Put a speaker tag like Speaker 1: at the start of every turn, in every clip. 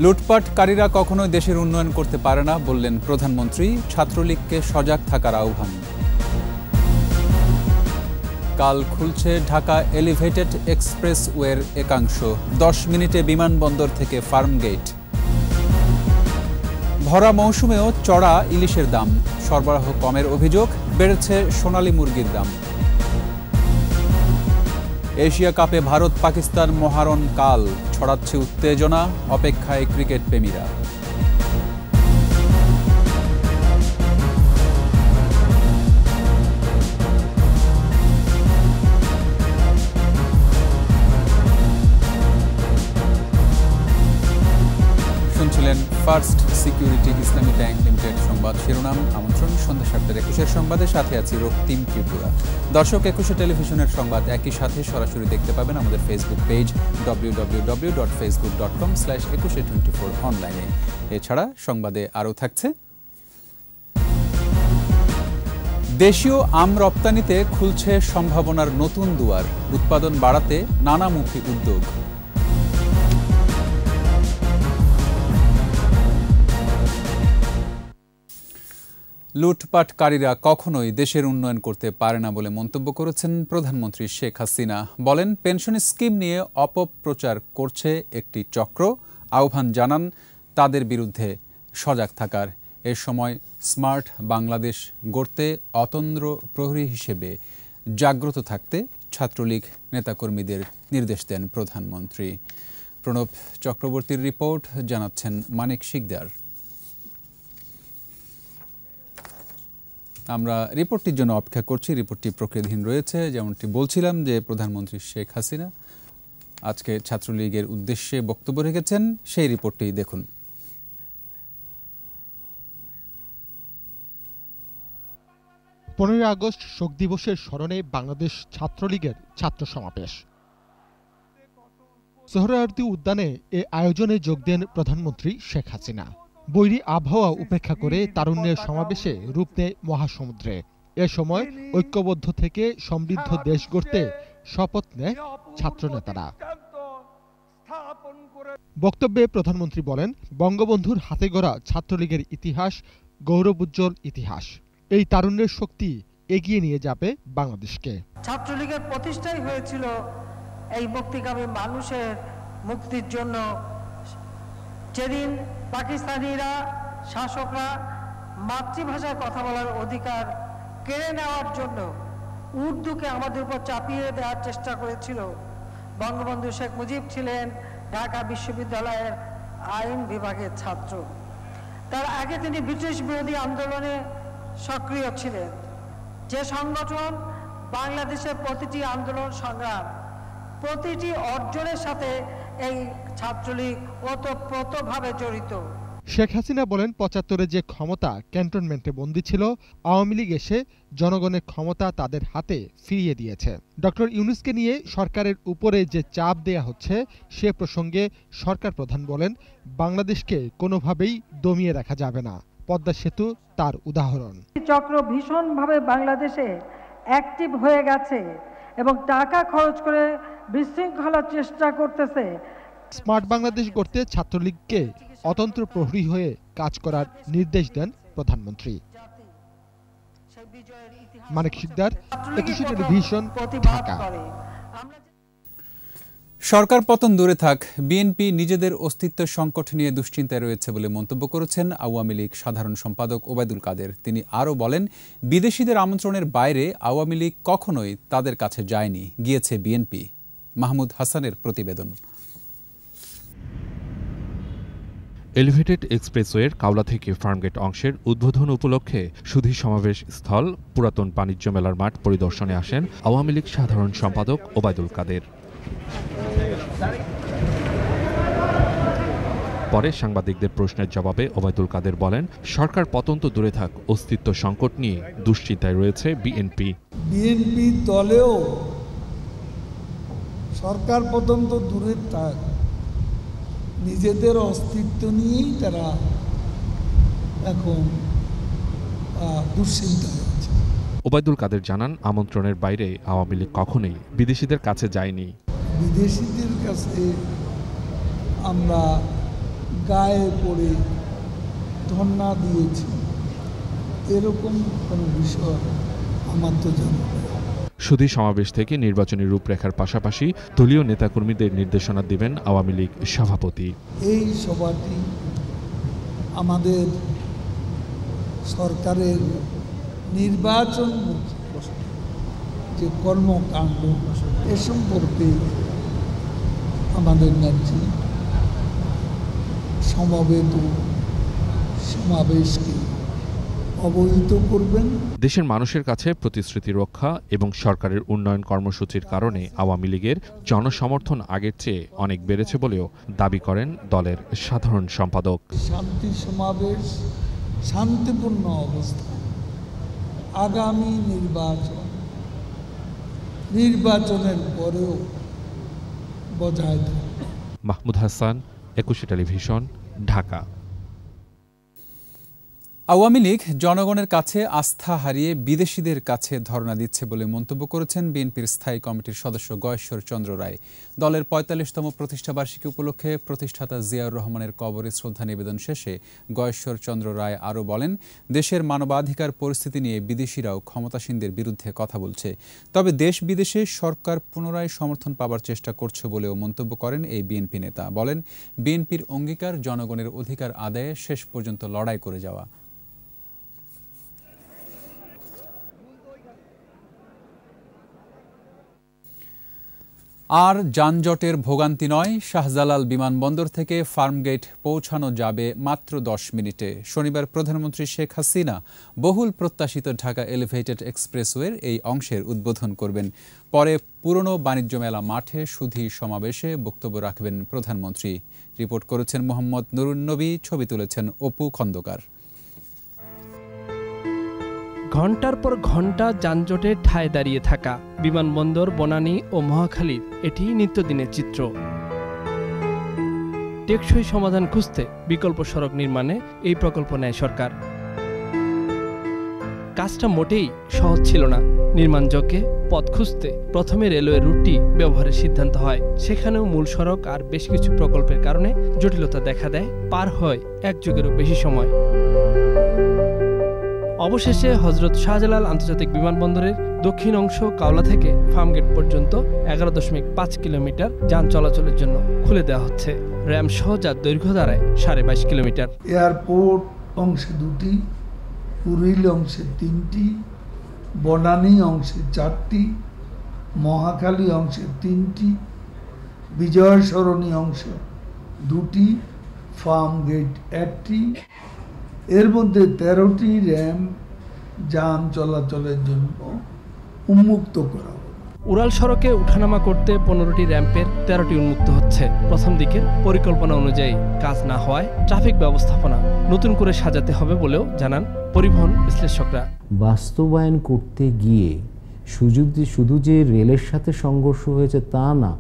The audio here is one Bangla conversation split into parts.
Speaker 1: লুটপাটকারীরা কখনোই দেশের উন্নয়ন করতে পারে না বললেন প্রধানমন্ত্রী। ছাত্রলীগকে সজাগ থাকার আহ্বান। কাল খুলছে ঢাকা এলিভেটেড এক্সপ্রেসওয়ের একাংশ। 10 মিনিটে বিমানবন্দর থেকে ফার্মগেট। ভরা মৌসুমেও চড়া ইলিশের দাম। সরবরাহ কমের অভিযোগ, বেড়েছে সোনালী মুরগির দাম। এশিয়া কাপে ভারত পাকিস্তান মহারণ কাল, ছড়াচ্ছে উত্তেজনা, অপেক্ষায় ক্রিকেট প্রেমীরা। শুনছিলেন ফার্স্ট সিকিউরিটি ইসলামী ব্যাংক লিমিটেড সংবাদ শিরোনাম। আমন্ত্রণ সন্ধ্যা 7:21 সংবাদের সাথে আছি রক্তিম ত্রিপুরা। দর্শক, 21 টেলিভিশনের সংবাদ একই সাথে সরাসরি দেখতে পাবেন আমাদের ফেসবুক পেজ www.facebook.com/2124 অনলাইনে। এছাড়া সংবাদে আরও থাকছে, দেশীয় আম রপ্তানিতে খুলছে সম্ভাবনার নতুন দুয়ার। উৎপাদন বাড়াতে নানামুখী উদ্যোগ। লুটপাটকারীরা কখনোই দেশের উন্নয়ন করতে পারে না বলে মন্তব্য করেছেন প্রধানমন্ত্রী শেখ হাসিনা। বলেন, পেনশন স্কিম নিয়ে অপপ্রচার করছে একটি চক্র। আহ্বান জানান তাদের বিরুদ্ধে সজাগ থাকার। এ সময় স্মার্ট বাংলাদেশ গড়তে অতন্দ্র প্রহরী হিসেবে জাগ্রত থাকতে ছাত্রলীগ নেতাকর্মীদের নির্দেশ দেন প্রধানমন্ত্রী। প্রণব চক্রবর্তীর রিপোর্ট, জানাচ্ছেন মানিক শিকদার। আমরা রিপোর্টটির জন্য অপেক্ষা করছি। রিপোর্টটি প্রক্রিয়াধীন রয়েছে। যেমনটি বলছিলাম যে প্রধানমন্ত্রী শেখ হাসিনা আজকে ছাত্রলীগের উদ্দেশ্যে বক্তব্য রেখেছেন, সেই রিপোর্টটি দেখুন।
Speaker 2: 15 আগস্ট শোক দিবসের স্মরণে বাংলাদেশ ছাত্রলীগের ছাত্র সমাবেশ। সোহরাওয়ার্দী উদ্যানে এ আয়োজনে যোগ দেন প্রধানমন্ত্রী শেখ হাসিনা। বৈরী আবহাওয়া উপেক্ষা করে তারুণ্যের সমাবেশে রূপ নেয় মহাসমুদ্রে। এ সময় ঐক্যবদ্ধ থেকে সমৃদ্ধ দেশ গড়তে শপথ নেয় ছাত্রনেতারা। বক্তব্যে প্রধানমন্ত্রী বলেন, বঙ্গবন্ধুর হাতে গড়া ছাত্রলীগের ইতিহাস গৌরবোজ্জ্বল ইতিহাস। এই তারুণ্যের শক্তি এগিয়ে নিয়ে যাবে বাংলাদেশকে।
Speaker 3: ছাত্রলীগের প্রতিষ্ঠাই হয়েছিল এই মুক্তিকামী মানুষের মুক্তির জন্য। যেদিন পাকিস্তানিরা, শাসকরা মাতৃভাষায় কথা বলার অধিকার কেড়ে নেওয়ার জন্য উর্দুকে আমাদের উপর চাপিয়ে দেওয়ার চেষ্টা করেছিল, বঙ্গবন্ধু শেখ মুজিব ছিলেন ঢাকা বিশ্ববিদ্যালয়ের আইন বিভাগের ছাত্র। তার আগে তিনি ব্রিটিশ বিরোধী আন্দোলনে সক্রিয় ছিলেন। যে সংগঠন বাংলাদেশের প্রতিটি আন্দোলন সংগ্রাম, প্রতিটি অর্জনের সাথে এই ছাত্রলীগ ওতপ্রোতভাবে জড়িত।
Speaker 2: শেখ হাসিনা বলেন, ৭৫-এ যে ক্ষমতা ক্যান্টনমেন্টে বন্দী ছিল, আওয়ামী লীগ এসে জনগণের ক্ষমতা তাদের হাতে ফিরিয়ে দিয়েছে। ডক্টর ইউনূসকে নিয়ে সরকারের উপরে যে চাপ দেয়া হচ্ছে, সে প্রসঙ্গে সরকার প্রধান বলেন, বাংলাদেশকে কোনোভাবেই দমিয়ে রাখা যাবে না। পদ্মা সেতু তার উদাহরণ।
Speaker 3: চক্র ভীষণভাবে বাংলাদেশে অ্যাক্টিভ হয়ে গেছে এবং টাকা খরচ করে বিশৃঙ্খলার চেষ্টা করতেছে।
Speaker 2: স্মার্ট বাংলাদেশ গড়তে ছাত্রলীগকে অতন্ত্র প্রহরী হয়ে কাজ করার নির্দেশ দেন প্রধানমন্ত্রী। মানিক শিকদার, 21 টেলিভিশন, ঢাকা।
Speaker 1: সরকার পতন দূরে থাক, বিএনপি নিজেদের অস্তিত্বের সংকট নিয়ে দুশ্চিন্তায় রয়েছে বলে মন্তব্য করেছেন আওয়ামী লীগ সাধারণ সম্পাদক ওবায়দুল কাদের। তিনি আরও বলেন, বিদেশিদের আমন্ত্রণের বাইরে আওয়ামী লীগ কখনোই তাদের কাছে যায়নি, গিয়েছে বিএনপি। মাহমুদ হাসানের প্রতিবেদন।
Speaker 4: এলিভেটেড এক্সপ্রেসওয়ের কাওলা থেকে ফার্মগেট অংশের উদ্বোধন উপলক্ষে সুধী সমাবেশ স্থল পুরাতন বাণিজ্য মেলার মাঠ পরিদর্শনে আসেন আওয়ামী লীগ সাধারণ সম্পাদক ওবায়দুল কাদের। পরে সাংবাদিকদের প্রশ্নের জবাবে ওবায়দুল কাদের বলেন, সরকার পতন তো দূরে থাক, অস্তিত্ব সংকট নিয়ে দুশ্চিন্তায় রয়েছে বিএনপি।
Speaker 5: বিএনপি দলেও সরকার পতন তো দূরে থাক, নিজেদের অস্তিত্ব নিয়েই তারা এখন দুশ্চিন্তায় আছে।
Speaker 4: ওবায়দুল কাদের জানান, আমন্ত্রণের বাইরে আওয়ামী লীগ কখনোই বিদেশিদের কাছে যায়নি।
Speaker 5: বিদেশিদের কাছে আমরা গায়ে পড়ে ধর্ণা দিয়েছি, এরকম কোনো বিষয় আমার তো জানা নেই।
Speaker 4: সুধী সমাবেশ থেকে নির্বাচনী রূপরেখার পাশাপাশি দলীয় নেতাকর্মীদের নির্দেশনা দিবেন আওয়ামী লীগ সভাপতি।
Speaker 5: এই সভাটি আমাদের সরকারের নির্বাচন যে কর্মকাণ্ড এ সম্পর্কে আমাদের নেত্রী সমবেত সমাবেশকে অবহিত করবেন।
Speaker 4: দেশের মানুষের কাছে প্রতিশ্রুতি রক্ষা এবং সরকারের উন্নয়ন কর্মসূচির কারণে আওয়ামী লীগের জনসমর্থন আগের চেয়ে অনেক বেড়েছে বলেও দাবি করেন দলের সাধারণ সম্পাদক।
Speaker 5: শান্তি সমাবেশ শান্তিপূর্ণ অবস্থা আগামী নির্বাচনের পরেও বজায় থাকবে।
Speaker 4: মাহমুদ হাসান, 21 টেলিভিশন, ঢাকা।
Speaker 1: আওয়ামী লীগ জনগণের কাছে আস্থা হারিয়ে বিদেশিদের কাছে ধর্ণা দিচ্ছে বলে মন্তব্য করেছেন বিএনপির স্থায়ী কমিটির সদস্য গয়েশ্বর চন্দ্র রায়। দলের ৪৫তম প্রতিষ্ঠাবার্ষিকী উপলক্ষে প্রতিষ্ঠাতা জিয়াউর রহমানের কবরে শ্রদ্ধা নিবেদন শেষে গয়েশ্বর চন্দ্র রায় আরও বলেন, দেশের মানবাধিকার পরিস্থিতি নিয়ে বিদেশিরাও ক্ষমতাসীনদের বিরুদ্ধে কথা বলছে, তবে দেশ বিদেশে সরকার পুনরায় সমর্থন পাবার চেষ্টা করছে বলেও মন্তব্য করেন এই বিএনপি নেতা। বলেন, বিএনপির অঙ্গীকার জনগণের অধিকার আদায়ে শেষ পর্যন্ত লড়াই করে যাওয়া। আর যানজটের ভোগান্তি নয়, শাহজালাল বিমানবন্দর থেকে ফার্মগেট পৌঁছানো যাবে মাত্র 10 মিনিটে। শনিবার প্রধানমন্ত্রী শেখ হাসিনা বহুল প্রত্যাশিত ঢাকা এলিভেটেড এক্সপ্রেসওয়ের এই অংশের উদ্বোধন করবেন। পরে পুরনো বাণিজ্য মেলা মাঠে সুধী সমাবেশে বক্তব্য রাখবেন প্রধানমন্ত্রী। রিপোর্ট করেছেন মোহাম্মদ নুরুন নবী, ছবি তুলেছেন অপু খন্দকার।
Speaker 6: ঘণ্টার পর ঘণ্টা যানজটে ঠায় দাঁড়িয়ে থাকা বিমানবন্দর, বনানী ও মহাখালীর এটি নিত্যদিনের চিত্র। টেকসই সমাধান খুঁজতে বিকল্প সড়ক নির্মাণে এই প্রকল্প নেয় সরকার। কাজটা মোটেই সহজ ছিল না। নির্মাণযোগ্যে পথ খুঁজতে প্রথমে রেলওয়ে রুটটি ব্যবহারের সিদ্ধান্ত হয়। সেখানেও মূল সড়ক আর বেশ কিছু প্রকল্পের কারণে জটিলতা দেখা দেয়। পার হয় 1 যুগেরও বেশি সময়। অবশেষে হযরত শাহজালাল আন্তর্জাতিক বিমানবন্দরের দক্ষিণ অংশ কাওলা থেকে ফার্মগেট পর্যন্ত 11.5 কিলোমিটার যান চলাচলের জন্য খুলে দেওয়া হচ্ছে। র্যাম সহ যার দৈর্ঘ্য দাঁড়ায় 22.5 কিলোমিটার।
Speaker 5: এয়ারপোর্ট অংশে 2টি, কুড়িল অংশে 3টি, বনানী অংশে 4টি, মহাখালী অংশে 3টি, বিজয় সরণী অংশে 2টি, ফার্মগেট 1টি। এর মধ্যে 13টি র্যাম যান চলাচলের জন্য উন্মুক্ত করা হবে।
Speaker 6: উড়াল সড়কে উঠানামা করতে 15টি র্যাম্পের 13টি উন্মুক্ত হচ্ছে। প্রথম দিকের পরিকল্পনা অনুযায়ী কাজ না হওয়ায় ট্রাফিক ব্যবস্থাপনা নতুন করে সাজাতে হবে বলেও জানান পরিবহন বিশ্লেষকরা।
Speaker 7: বাস্তবায়ন করতে গিয়ে শুধু যে রেলের সাথে সংঘর্ষ হয়েছে তা না,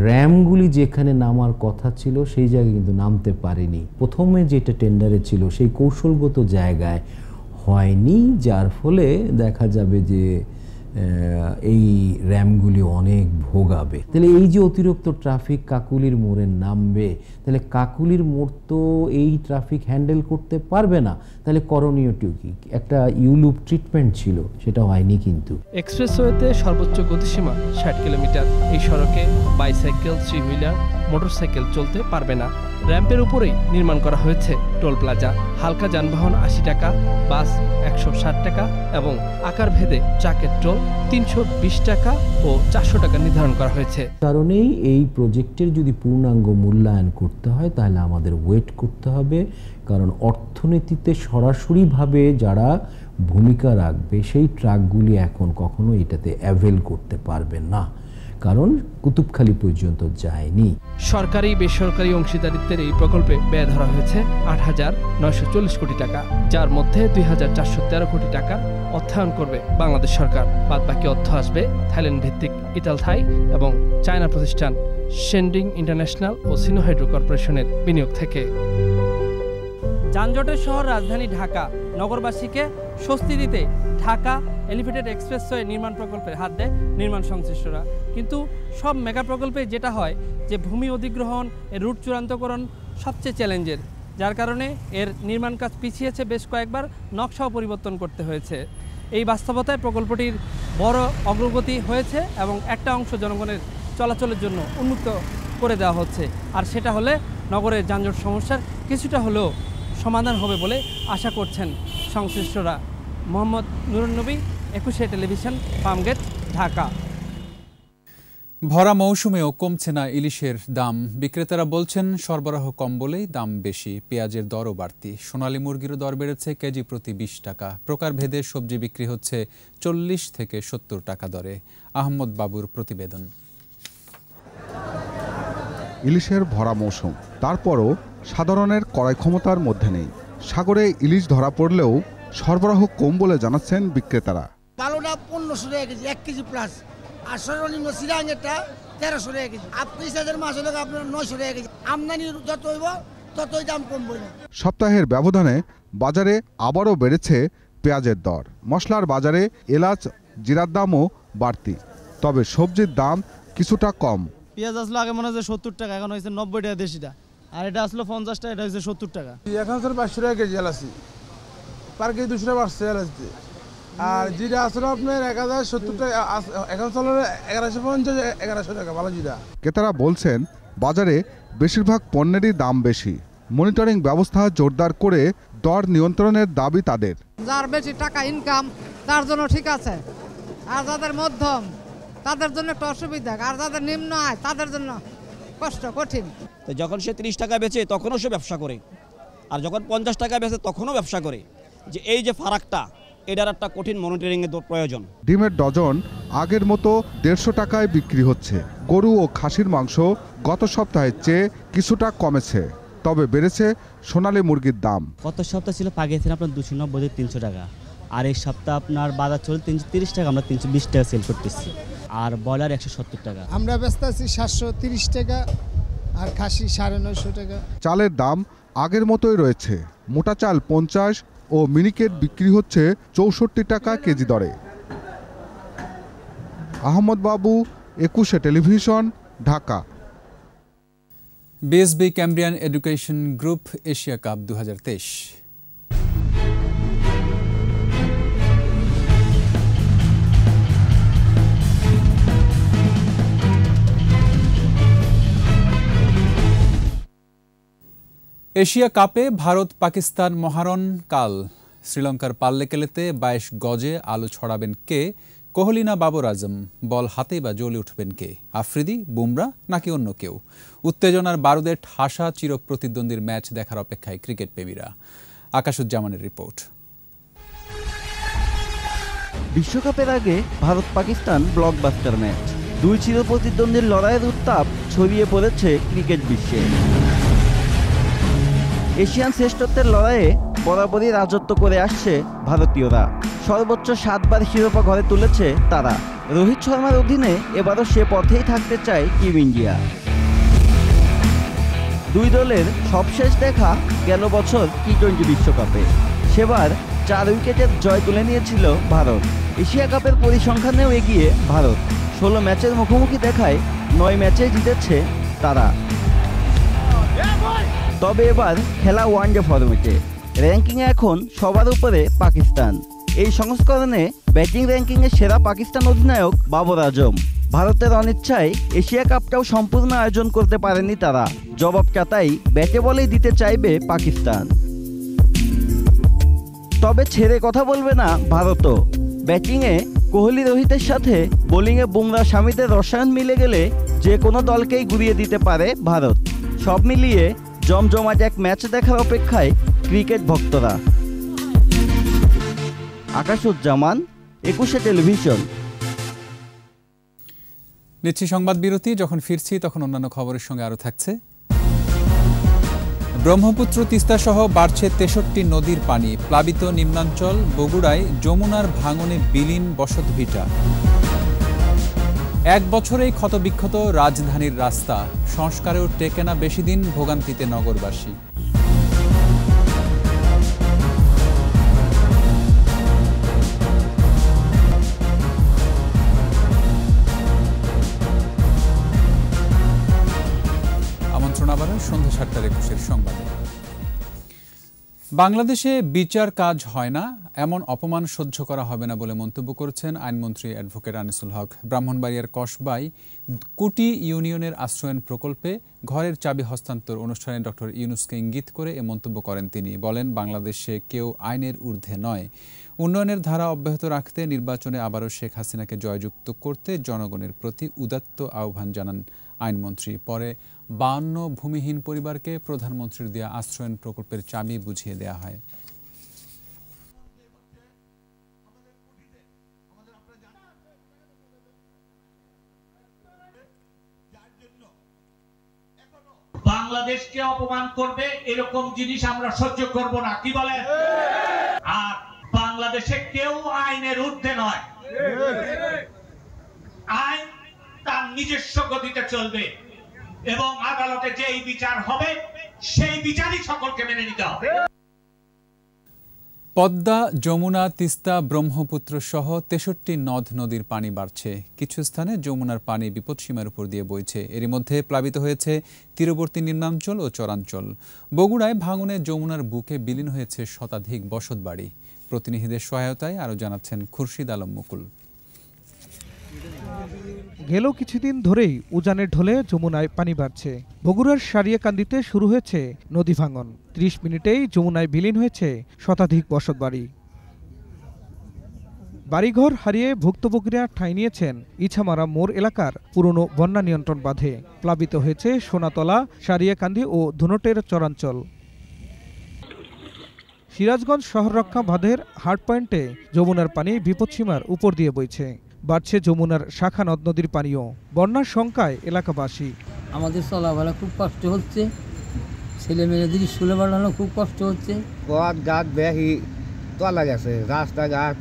Speaker 7: র্যামগুলি যেখানে নামার কথা ছিল সেই জায়গায় কিন্তু নামতে পারেনি। প্রথমে যেটা টেন্ডারে ছিল সেই কৌশলগত জায়গায় হয়নি, যার ফলে দেখা যাবে যে এই র্যামগুলি অনেক ভোগাবে। তাহলে এই যে অতিরিক্ত ট্রাফিক কাকুলির মোড়ে নামবে, তাহলে কাকুলির মোড় তো এই ট্রাফিক হ্যান্ডেল করতে পারবে না। তাহলে করণীয়টি কি? একটা ইউলুপ ট্রিটমেন্ট ছিল, সেটা হয়নি। কিন্তু
Speaker 6: এক্সপ্রেসওয়েতে সর্বোচ্চ গতিসীমা 60 কিলোমিটার। এই সড়কে বাইসাইকেল, 3 হুইলার, মোটরসাইকেল চলতে পারবে না। র্যাম্পের উপরেই নির্মাণ করা হয়েছে টোল প্লাজা। হালকা যানবাহন 80 টাকা, বাস 160 টাকা এবং আকার ভেদে ট্রাকের টোল 320 টাকা ও 400 টাকা নির্ধারণ করা হয়েছে।
Speaker 7: কারণেই এই প্রজেক্টের যদি পূর্ণাঙ্গ মূল্যায়ন করতে হয় তাহলে আমাদের ওয়েট করতে হবে, কারণ অর্থনীতিতে সরাসরিভাবে যারা ভূমিকা রাখবে সেই ট্রাকগুলি এখন কখনো এটাতে অ্যাভেল করতে পারবে না, কারণ কুতুবখালী পর্যন্ত যায়নি।
Speaker 6: সরকারি বেসরকারি অংশীদারিত্বের এই প্রকল্পে ব্যয় ধরা হয়েছে 8,940 কোটি টাকা, যার মধ্যে 2,413 কোটি টাকার অর্থায়ন করবে বাংলাদেশ সরকার। বাদবাকি অর্থ আসবে থাইল্যান্ড ভিত্তিক ইতালথাই এবং চায়না প্রতিষ্ঠান শেন্ডিং ইন্টারন্যাশনাল ও সিনোহাইড্রো কর্পোরেশনের বিনিয়োগ থেকে। যানজটের শহর রাজধানী ঢাকা নগরবাসীকে স্বস্তি দিতে ঢাকা এলিভেটেড এক্সপ্রেসওয়ে নির্মাণ প্রকল্পের হাত দেয় নির্মাণ সংশ্লিষ্টরা। কিন্তু সব মেগা প্রকল্পে যেটা হয় যে ভূমি অধিগ্রহণ, রুট চূড়ান্তকরণ, সবচেয়ে চ্যালেঞ্জের, যার কারণে এর নির্মাণ কাজ পিছিয়েছে, বেশ কয়েকবার নকশাও পরিবর্তন করতে হয়েছে। এই বাস্তবতায় প্রকল্পটির বড় অগ্রগতি হয়েছে এবং একটা অংশ জনগণের চলাচলের জন্য উন্মুক্ত করে দেওয়া হচ্ছে। আর সেটা হলে নগরের যানজট সমস্যার কিছুটা হলেও সমাধান হবে বলে আশা করছেন সংশ্লিষ্টরা। মোহাম্মদ নুরুন্নবী, একুশে টেলিভিশন, ফার্মগেট, ঢাকা।
Speaker 1: ভরা মৌসুমেও কমছে না ইলিশের দাম। বিক্রেতারা বলছেন সরবরাহ কম বলেই দাম বেশি। পেঁয়াজের দরও বাড়তি। সোনালী মুরগিরও দর বেড়েছে কেজি প্রতি 20 টাকা। প্রকারভেদে সবজি বিক্রি হচ্ছে 40 থেকে 70 টাকা দরে। আহমদ বাবুর প্রতিবেদন।
Speaker 8: ইলিশের ভরা মৌসুম, তারপরও সাধারণের ক্রয় ক্ষমতার মধ্যে নেই। সাগরে ইলিশ ধরা পড়লেও সরবরাহ কম বলে জানাচ্ছেন বিক্রেতারা।
Speaker 9: ভালোটা 1500 টাকা কেজি, 1 কেজি প্লাস। আর সর্বনিম্ন সিরাঙ্গেরটা 1300 টাকা কেজি। আপনি সাদের মাছ হলে আপনার 900 টাকা কেজি। আমদানি যত হইব ততই দাম কমবে না।
Speaker 8: সপ্তাহের ব্যবধানে বাজারে আবারও বেড়েছে পেঁয়াজের দর। মশলার বাজারে এলাচ, জিরার দামও বাড়তি, তবে সবজির দাম কিছুটা কম।
Speaker 10: পেঁয়াজ আসলে আগে মনে হয় 70 টাকা, এখন হয়েছে 90 টাকা দেশিটা। আর এটা আসলে 50 টাকা, এটা হয়েছে 70 টাকা।
Speaker 11: এখন স্যার 500 টাকা কেজি এলাচি, পার কেজি 200 টাকা বাড়ছে এলাচি। আর জিরা আসলে আপনার 1070 টাকা, এখন চলে 1150, 1100 টাকা ভালো জিরা।
Speaker 8: ক্রেতারা বলছেন বাজারে বেশিরভাগ পণ্যেরই দাম বেশি। মনিটরিং ব্যবস্থা জোরদার করে দর নিয়ন্ত্রণের দাবি তাদের।
Speaker 12: যার বেশি টাকা ইনকাম তার জন্য ঠিক আছে, আর যাদের মধ্যম তাদের জন্য একটা অসুবিধা, আর যাদের নিম্ন আয় তাদের জন্য কষ্ট, কঠিন।
Speaker 13: তো যখন সে 30 টাকা বেচে তখনও সে ব্যবসা করে, আর যখন 50 টাকা বেচে তখনও ব্যবসা করে। যে এই যে ফারাকটা, এটার একটা কঠিন মনিটরিংয়ের প্রয়োজন।
Speaker 8: ডিমের ডজন আগের মতো 150 টাকায় বিক্রি হচ্ছে। গরু ও খাসির মাংস গত সপ্তাহের চেয়ে কিছুটা কমেছে, তবে বেড়েছে সোনালী মুরগির দাম।
Speaker 14: গত সপ্তাহ ছিল পাকিয়েছেন আপনার 290 300 টাকা, আর এই সপ্তাহ আপনার বাজার চলে 330 টাকা, আমরা 320 টাকা সেল করতেছি। আর ব্রয়লার 170 টাকা।
Speaker 15: আমরা ব্যস্ত আছি 730 টাকা, আর খাসি 950 টাকা।
Speaker 8: চালের দাম আগের মতোই রয়েছে। মোটা চাল 50 ও মিনিকেট বিক্রি হচ্ছে 64 টাকা কেজি দরে। আহমদ বাবু, একুশে television, Dhaka.
Speaker 1: BSB Cambrian education group Asia cup 2023। Asia কাপে ভারত পাকিস্তান মহারণ কাল। শ্রীলঙ্কার পাল্লেকেলেতে 22 গজে আলো ছড়াবেন কে? কোহলি না বাবর আজম? বল হাতেই বা জ্বলে উঠবেন কে? আফ্রিদি, বুমরা নাকি অন্য কেউ? উত্তেজনার বারুদে ঠাসা চিরপ্রতিদ্বন্দ্বীর ম্যাচ দেখার অপেক্ষায় ক্রিকেট প্রেমীরা। আকাশুজ্জামানের রিপোর্ট।
Speaker 16: বিশ্বকাপের আগে ভারত পাকিস্তান ব্লকবাস্টার ম্যাচ। দুই চিরপ্রতিদ্বন্দ্বীর লড়াইয়ের উত্তাপ ছড়িয়ে পড়েছে ক্রিকেট বিশ্বে। এশিয়ান শ্রেষ্ঠত্বের লড়াইয়ে বরাবরই রাজত্ব করে আসছে ভারতীয়রা। সর্বোচ্চ 7 বার শিরোপা ঘরে তুলেছে তারা। রোহিত শর্মার অধীনে এবারও সে পথেই থাকতে চায় টিম ইন্ডিয়া। দুই দলের সবশেষ দেখা গেল বছর টি-20 বিশ্বকাপে। সেবার 4 উইকেটের জয় তুলে নিয়েছিল ভারত। এশিয়া কাপের পরিসংখ্যানেও এগিয়ে ভারত। 16 ম্যাচের মুখোমুখি দেখায় 9 ম্যাচে জিতেছে তারা। তবে এবার খেলা ওয়ানডে ফরম্যাটে। র্যাঙ্কিংয়ে এখন সবার উপরে পাকিস্তান। এই সংস্করণে ব্যাটিং র্যাঙ্কিংয়ে সেরা পাকিস্তান অধিনায়ক বাবর আজম। ভারতের অনিচ্ছায় এশিয়া কাপটাও সম্পূর্ণ আয়োজন করতে পারেনি তারা। জবাবটা তাই ব্যাটে বলেই দিতে চাইবে পাকিস্তান। তবে ছেড়ে কথা বলবে না ভারতও। ব্যাটিংয়ে কোহলি রোহিতের সাথে বোলিংয়ে বুমরা শামিদের রসায়ন মিলে গেলে যে কোনো দলকেই গুড়িয়ে দিতে পারে ভারত। সব মিলিয়ে জমজমাট এক ম্যাচ দেখার অপেক্ষায় ক্রিকেট ভক্তরা। আকাশুজ্জামান, একুশে টেলিভিশন।
Speaker 1: নিচ্ছি সংবাদ বিরতি। যখন ফিরছি তখন অন্যান্য খবরের সঙ্গে আরও থাকছে। ব্রহ্মপুত্র, তিস্তা সহ বাড়ছে 63 নদীর পানি। প্লাবিত নিম্নাঞ্চল। বগুড়ায় যমুনার ভাঙনে বিলীন বসতভিটা। 1 বছরেই ক্ষতবিক্ষত রাজধানীর রাস্তা। সংস্কারেও টেকে না বেশি দিন, ভোগান্তিতে নগরবাসী। আমন্ত্রণ আবারও সন্ধ্যা 7:21 সংবাদ। বাংলাদেশে বিচার কাজ হয় না, এমন অপমান সহ্য করা হবে না বলে মন্তব্য করেছেন আইনমন্ত্রী অ্যাডভোকেট আনিসুল হক। ব্রাহ্মণবাড়িয়ার কসবাই কুটি ইউনিয়নের আশ্রয়ন প্রকল্পে ঘরের চাবি হস্তান্তর অনুষ্ঠানে ডক্টর ইউনুসকে ইঙ্গিত করে এ মন্তব্য করেন তিনি। বলেন, বাংলাদেশে কেউ আইনের ঊর্ধ্বে নয়। উন্নয়নের ধারা অব্যাহত রাখতে নির্বাচনে আবারও শেখ হাসিনাকে জয়যুক্ত করতে জনগণের প্রতি উদাত্ত আহ্বান জানান আইনমন্ত্রী। পরে 52 ভূমিহীন পরিবারকে প্রধানমন্ত্রীর দেয়া আশ্রয়ন প্রকল্পের চাবি বুঝিয়ে দেয়া হয়।
Speaker 17: বাংলাদেশকে অপমান করবে এরকম জিনিস আমরা সহ্য করব না, কি বলেন? আর বাংলাদেশে কেউ আইনের ঊর্ধ্বে নয়। আইন তার নিজস্ব গতিতে চলবে এবং আদালতে যেই বিচার হবে সেই বিচারই সকলকে মেনে নিতে হবে।
Speaker 1: পদ্মা, যমুনা, তিস্তা, ব্রহ্মপুত্র সহ 63 নদ নদীর পানি বাড়ছে। কিছু স্থানে যমুনার পানি বিপদসীমার উপর দিয়ে বইছে। এরই মধ্যে প্লাবিত হয়েছে তীরবর্তী নিম্নাঞ্চল ও চরাঞ্চল। বগুড়ায় ভাঙনে যমুনার বুকে বিলীন হয়েছে শতাধিক বসতবাড়ি। প্রতিনিধিদের সহায়তায় আরও জানাচ্ছেন খুরশিদ আলম মুকুল।
Speaker 2: গেল কিছুদিন ধরেই উজানের ঢলে যমুনায় পানি বাড়ছে। বগুড়ার সারিয়াকান্দিতে শুরু হয়েছে নদী ভাঙন। 30 মিনিটেই যমুনায় বিলীন হয়েছে শতাধিক বসতবাড়ি। বাড়িঘর হারিয়ে ভুক্তভোগীরা ঠাঁই নিয়েছেন ইছামারা মোড় এলাকার পুরনো বন্যা নিয়ন্ত্রণ বাঁধে। প্লাবিত হয়েছে সোনাতলা, সারিয়াকান্দি ও ধুনটের চরাঞ্চল। সিরাজগঞ্জ শহররক্ষা বাঁধের হার্ড পয়েন্টে যমুনার পানি বিপদসীমার উপর দিয়ে বইছে। বাড়ছে যমুনার শাখা নদ নদীর পানিও। বন্যার শঙ্কায় এলাকাবাসী।
Speaker 18: আমাদের চলাফেরা খুব কষ্ট হচ্ছে, ছেলে মেয়েদের স্কুলে পাঠানো খুব কষ্ট হচ্ছে।
Speaker 19: পথ ঘাট বেশি তলা গেছে, রাস্তাঘাট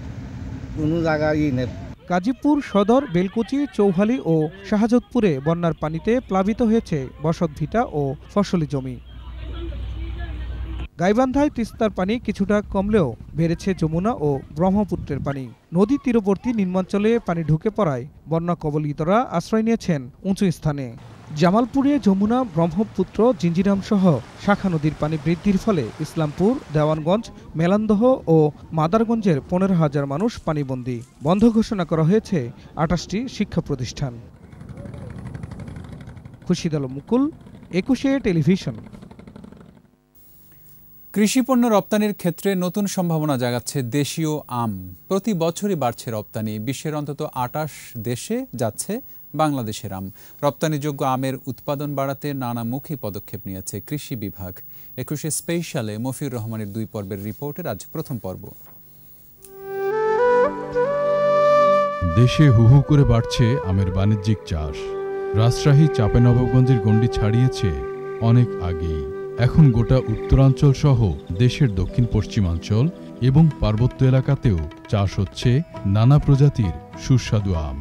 Speaker 19: কোনো জায়গায় নেই।
Speaker 2: গাজীপুর সদর, বেলকুচি, চৌহালি ও শাহজাদপুরে বন্যার পানিতে প্লাবিত হয়েছে বসতভিটা ও ফসলি জমি। গাইবান্ধায় তিস্তার পানি কিছুটা কমলেও বেড়েছে যমুনা ও ব্রহ্মপুত্রের পানি। নদী তীরবর্তী নিম্নাঞ্চলে পানি ঢুকে পড়ায় বন্যা কবলিতরা আশ্রয় নিয়েছেন উঁচু স্থানে। জামালপুরে যমুনা, ব্রহ্মপুত্র, জিঞ্জিরাম সহ শাখা নদীর পানি বৃদ্ধির ফলে ইসলামপুর, দেওয়ানগঞ্জ, মেলান্দহ ও মাদারগঞ্জের 15,000 মানুষ পানিবন্দী। বন্ধ ঘোষণা করা হয়েছে 28টি শিক্ষা প্রতিষ্ঠান। খুরশিদ আলম মুকুল, 21 টেলিভিশন।
Speaker 1: কৃষিপণ্য রপ্তানির ক্ষেত্রে নতুন সম্ভাবনা জাগাচ্ছে দেশীয় আম। প্রতি বছরই বাড়ছে রপ্তানি। বিশ্বের অন্তত 28 দেশে যাচ্ছে বাংলাদেশের আম। রপ্তানিযোগ্য আমের উৎপাদন বাড়াতে নানামুখী পদক্ষেপ নিয়েছে কৃষি বিভাগ। 21 স্পেশালে মফিউর রহমানের 2 পর্বের রিপোর্টের আজ প্রথম পর্ব।
Speaker 20: দেশে হুহু করে বাড়ছে আমের বাণিজ্যিক চাষ। রাজশাহী, চাঁপাইনবাবগঞ্জের গণ্ডি ছাড়িয়েছে অনেক আগেই। এখন গোটা উত্তরাঞ্চল সহ দেশের দক্ষিণ পশ্চিমাঞ্চল এবং পার্বত্য এলাকাতেও চাষ হচ্ছে নানা প্রজাতির সুস্বাদু আম।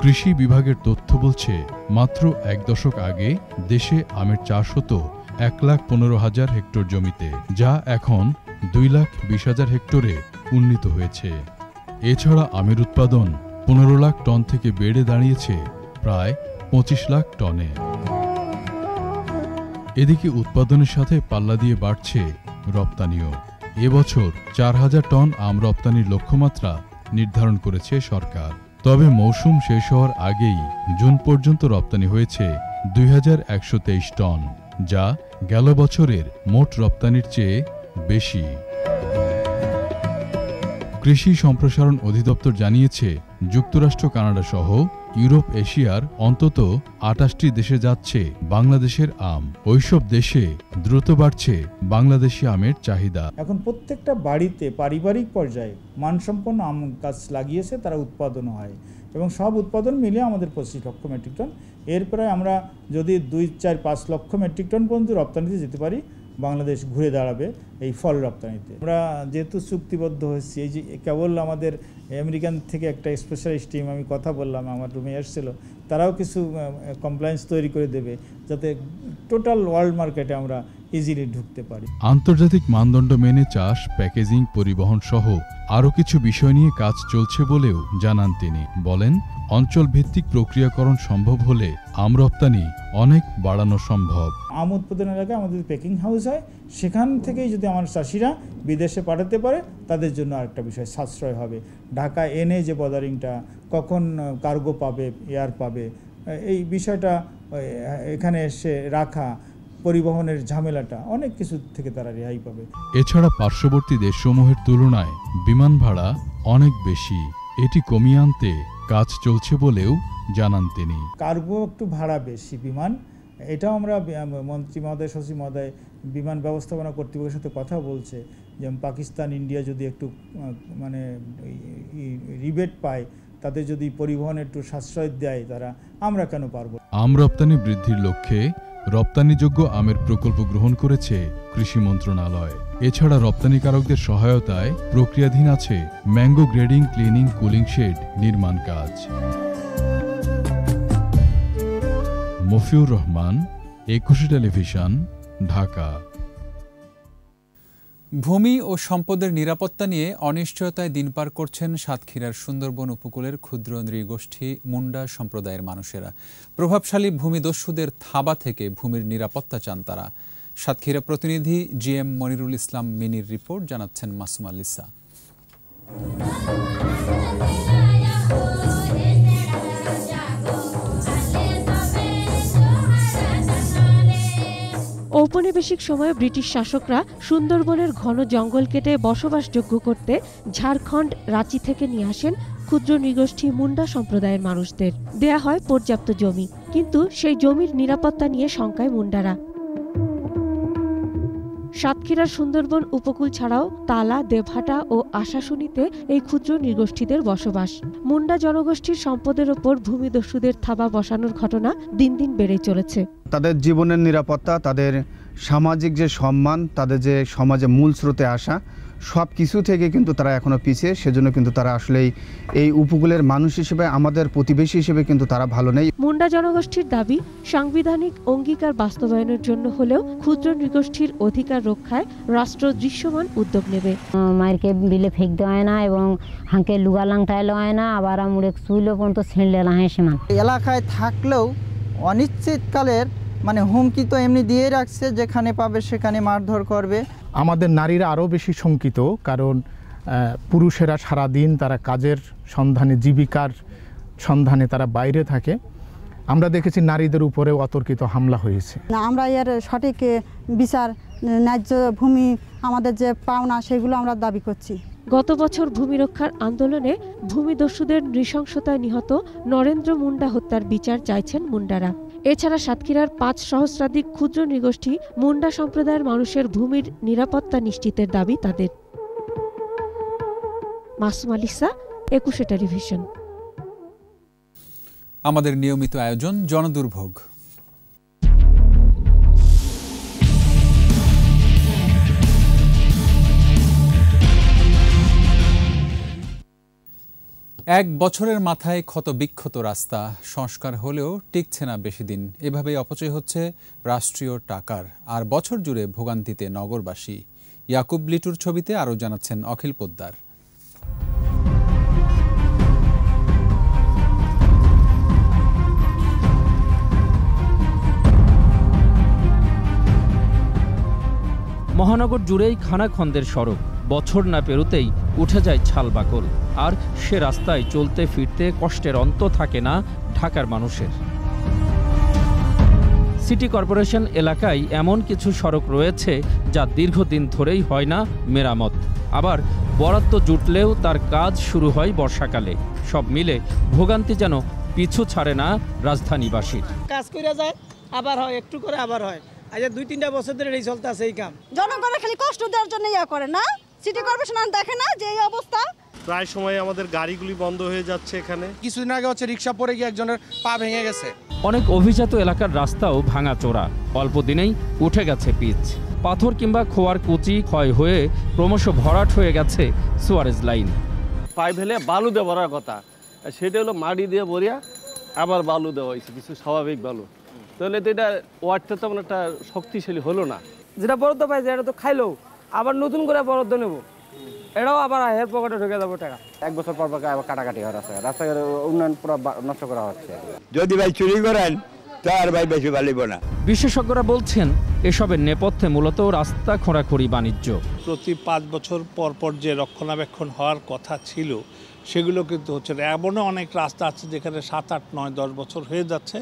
Speaker 20: কৃষি বিভাগের তথ্য বলছে, মাত্র 1 দশক আগে দেশে আমের চাষ হতো 1,15,000 হেক্টর জমিতে, যা এখন 2,20,000 হেক্টরে উন্নীত হয়েছে। এছাড়া আমের উৎপাদন 15 লাখ টন থেকে বেড়ে দাঁড়িয়েছে প্রায় 25 লাখ টনে। এদিকে উৎপাদনের সাথে পাল্লা দিয়ে বাড়ছে রপ্তানিও। এবছর 4,000 টন আম রপ্তানির লক্ষ্যমাত্রা নির্ধারণ করেছে সরকার। তবে মৌসুম শেষ হওয়ার আগেই জুন পর্যন্ত রপ্তানি হয়েছে 2,123 টন, যা গেল বছরের মোট রপ্তানির চেয়ে বেশি। কৃষি সম্প্রসারণ অধিদপ্তর জানিয়েছে, যুক্তরাষ্ট্র, কানাডা সহ ইউরোপ, এশিয়ার অন্তত 28টি দেশে যাচ্ছে বাংলাদেশের আম। ওইসব দেশে দ্রুত বাড়ছে বাংলাদেশি আমের চাহিদা।
Speaker 21: এখন প্রত্যেকটা বাড়িতে পারিবারিক পর্যায়ে মানসম্পন্ন আম গাছ লাগিয়েছে, তারা উৎপাদন হয় এবং সব উৎপাদন মিলে আমাদের 25 লক্ষ মেট্রিক টন। এরপরে আমরা যদি 2-4-5 লক্ষ মেট্রিক টন পর্যন্ত রপ্তানিতে যেতে পারি, বাংলাদেশ ঘুরে দাঁড়াবে এই ফল রপ্তানিতে। আমরা যেহেতু চুক্তিবদ্ধ হয়েছি, এই যে কেবল আমাদের আমেরিকান থেকে একটা স্পেশালিস্ট টিম, আমি কথা বললাম, আমার রুমে এসেছিল, তারাও কিছু কমপ্লায়েন্স তৈরি করে দেবে যাতে টোটাল ওয়ার্ল্ড মার্কেটে আমরা ইজিলি ঢুকতে পারি।
Speaker 20: আন্তর্জাতিক মানদণ্ড মেনে চাষ, প্যাকেজিং, পরিবহন সহ আরও কিছু বিষয় নিয়ে কাজ চলছে বলেও জানান তিনি। বলেন, অঞ্চল ভিত্তিক প্রক্রিয়াকরণ সম্ভব হলে আম রপ্তানি অনেক বাড়ানো সম্ভব।
Speaker 21: আম উৎপাদন এলাকায় আমাদের প্যাকিং হাউস হয়, সেখান থেকেই যদি আমার চাষিরা বিদেশে পাঠাতে পারে তাদের জন্য আরেকটা বিষয় সাশ্রয় হবে। ঢাকা এনে যে বর্ডারিংটা, কখন কার্গো পাবে, এয়ার পাবে, এই বিষয়টা এখানে এসে রাখা, পরিবহনের ঝামেলাটা, অনেক কিছু থেকে তারা রেহাই পাবে।
Speaker 20: এছাড়া পার্শ্ববর্তী দেশসমূহের তুলনায় বিমান ভাড়া অনেক বেশি, এটি কমিয়ে আনতে কাজ চলছে বলেও জানান তিনি।
Speaker 21: কার্গো একটু ভাড়া বেশি, বিমান, এটাও আমরা মন্ত্রী মহোদয়, সচিব মহোদয় বিমান ব্যবস্থাপনা কর্তৃপক্ষের সাথে কথা বলছে, যেমন পাকিস্তান, ইন্ডিয়া যদি একটু মানে রিবেট পায়, তাদের যদি পরিবহনে একটু সাশ্রয় দেয় তারা, আমরা কেন পারবো।
Speaker 20: আম রপ্তানি বৃদ্ধির লক্ষ্যে রপ্তানিযোগ্য আমের প্রকল্প গ্রহণ করেছে কৃষি মন্ত্রণালয়। এছাড়া রপ্তানিকারকদের সহায়তায় প্রক্রিয়াধীন আছে mango grading, cleaning, cooling shed নির্মাণ কাজ। মফিউর রহমান, একুশে টেলিভিশন, ঢাকা।
Speaker 1: ভূমি ও সম্পদের নিরাপত্তা নিয়ে অনিশ্চয়তায় দিন পার করছেন সাতক্ষীরার সুন্দরবন উপকূলের ক্ষুদ্র নৃগোষ্ঠী মুন্ডা সম্প্রদায়ের মানুষেরা। প্রভাবশালী ভূমিদস্যুদের থাবা থেকে ভূমির নিরাপত্তা চান তারা। সাতক্ষীরা প্রতিনিধি জিএম মনিরুল ইসলাম মিনির রিপোর্ট, জানাচ্ছেন মাসুমা লিসা।
Speaker 3: ঔপনিবেশিক সময়ে ব্রিটিশ শাসকরা সুন্দরবনের ঘন জঙ্গল কেটে বসবাসযোগ্য করতে ঝাড়খণ্ড, রাঁচি থেকে নিয়ে আসেন ক্ষুদ্র নৃগোষ্ঠী মুন্ডা সম্প্রদায়ের মানুষদের। দেয়া হয় পর্যাপ্ত জমি, কিন্তু সেই জমির নিরাপত্তা নিয়ে শঙ্কায় মুন্ডারা। সাতক্ষীরার সুন্দরবন উপকূল ছাড়াও তালা, দেবহাটা ও আশাশুনিতে এই ক্ষুদ্র নৃগোষ্ঠীদের বসবাস। মুন্ডা জনগোষ্ঠীর সম্পদের ওপর ভূমিদস্যুদের থাবা বসানোর ঘটনা দিন দিন বেড়ে চলেছে।
Speaker 22: তাদের জীবনের নিরাপত্তা, তাদের সামাজিক যে সম্মান, তাদের যে সমাজে মূল স্রোতে আসা, সব কিছু থেকে কিন্তু তারা এখনো পিছিয়ে। সেজন্য কিন্তু তারা আসলেই এই উপকূলের মানুষ হিসেবে, আমাদের প্রতিবেশী হিসেবে কিন্তু তারা ভালো নেই।
Speaker 3: মুন্ডা জনগোষ্ঠীর দাবি, সাংবিধানিক অঙ্গীকার বাস্তবায়নের জন্য হলেও ক্ষুদ্র নৃগোষ্ঠীর অধিকার রক্ষায় রাষ্ট্র দৃশ্যমান উদ্যোগ নেবে।
Speaker 23: মারকে বিলে ফেক দেওয়া না এবং হাঁকে লুগা লাংটাইল হয় না, আবার মুড়ে সুইল পর্যন্ত ছেড়লে লাহে সীমান।
Speaker 24: এলাকায় থাকলেও অনিশ্চিতকালের মানে হুমকি তো এমনি দিয়ে রাখছে, যেখানে পাবে সেখানে মারধর করবে।
Speaker 25: আমাদের নারীরা আরও বেশি শঙ্কিত, কারণ পুরুষেরা সারাদিন তারা কাজের সন্ধানে, জীবিকার সন্ধানে তারা বাইরে থাকে। আমরা দেখেছি নারীদের উপরেও অতর্কিত হামলা হয়েছে।
Speaker 26: আমরা এর সঠিক বিচার, ন্যায্য ভূমি, আমাদের যে পাওনা, সেগুলো আমরা দাবি করছি।
Speaker 3: গত বছর ভূমি রক্ষার আন্দোলনে ভূমিদস্যুদের নৃশংসতায় নিহত নরেন্দ্র মুন্ডা হত্যার বিচার চাইছেন মুন্ডারা। এছাড়া সাতক্ষীরার ৫ সহস্রাধিক ক্ষুদ্র নৃগোষ্ঠী মুন্ডা সম্প্রদায়ের মানুষের ভূমির নিরাপত্তা নিশ্চিতের দাবি তাদের। মাসুমা লিসা, একুশে টেলিভিশন।
Speaker 1: আমাদের নিয়মিত আয়োজন জনদুর্ভোগ। এক বছরের মাথায় ক্ষত বিক্ষত রাস্তা, সংস্কার হলেও টিকছে না বেশি দিন। এভাবেই অপচয় হচ্ছে রাষ্ট্রীয় টাকার, আর বছর জুড়ে ভোগান্তিতে নগরবাসী। ইয়াকুব লিটুর ছবিতে আরও জানাচ্ছেন অখিল পোদ্দার।
Speaker 27: মহানগর জুড়েই খানাখন্দের সড়ক, বছর না পেরোতেই উঠে যায় ছালবাকল, আর সে রাস্তায় চলতে ফিরতে কষ্টের অন্ত থাকে না ঢাকার মানুষের। সিটি কর্পোরেশন এলাকায় এমন কিছু সড়ক রয়েছে যা দীর্ঘদিন ধরেই হয় না মেরামত, আবার বরাদ্দ জুটলেও তার কাজ শুরু হয় বর্ষাকালে। সব মিলে ভোগান্তি যেন পিছু ছাড়ে না রাজধানীবাসীর।
Speaker 28: কাজ করে যায়, আবার হয়, একটু করে আবার হয়। আজ ২-৩টা বছর ধরে এই চলতে আছে এই কাম।
Speaker 26: জনগণের খালি কষ্ট দেওয়ার জন্য ইয়া করে না, সিটি কর্পোরেশন দেখে না যে এই অবস্থা।
Speaker 29: প্রায় সময় আমাদের গাড়িগুলি বন্ধ হয়ে যাচ্ছে এখানে।
Speaker 11: কিছুদিন আগে হচ্ছে রিক্সা পড়ে গিয়ে একজনের পা ভেঙে গেছে।
Speaker 27: অনেক অভিজাত এলাকার রাস্তাও ভাঙাচোরা, অল্প দিনেই উঠে গেছে পিচ। পাথর কিংবা খোয়ার কুচি ক্ষয় হয়ে ক্রমশ ভরাট হয়ে গেছে সুয়ারেজ লাইন।
Speaker 30: পাইপ ফেলে বালু দিয়ে ভরার কথা, সেটা হলো মাটি দিয়ে ভরিয়া আবার বালু দেওয়া হয়েছে, কিছু স্বাভাবিক বালু। তাহলে তো এটা ওয়ার্ডটা তেমন একটা শক্তিশালী হলো না।
Speaker 4: যেটা বরাদ্দ পাইছে এটা তো খাইলো, আবার নতুন করে বরাদ্দ নেব, এটাও আবার হের পকেটে ঢুকে যাবো টাকা।
Speaker 5: 1 বছর পর আবার কাটাকাটি হয় রাস্তাঘাটের উন্নয়ন পুরো নষ্ট করা হচ্ছে।
Speaker 6: যদি ভাই চুরি করেন তো আর ভাই বেশি ভালিব না।
Speaker 27: বিশেষজ্ঞরা বলছেন এসবের নেপথ্যে মূলত রাস্তা খোঁড়াখুঁড়ি বাণিজ্য।
Speaker 7: প্রতি 5 বছর পর পর যে রক্ষণাবেক্ষণ হওয়ার কথা ছিল সেগুলো কিন্তু হচ্ছে না। এমনও অনেক রাস্তা আছে যেখানে 7, 8, 9, 10 বছর হয়ে যাচ্ছে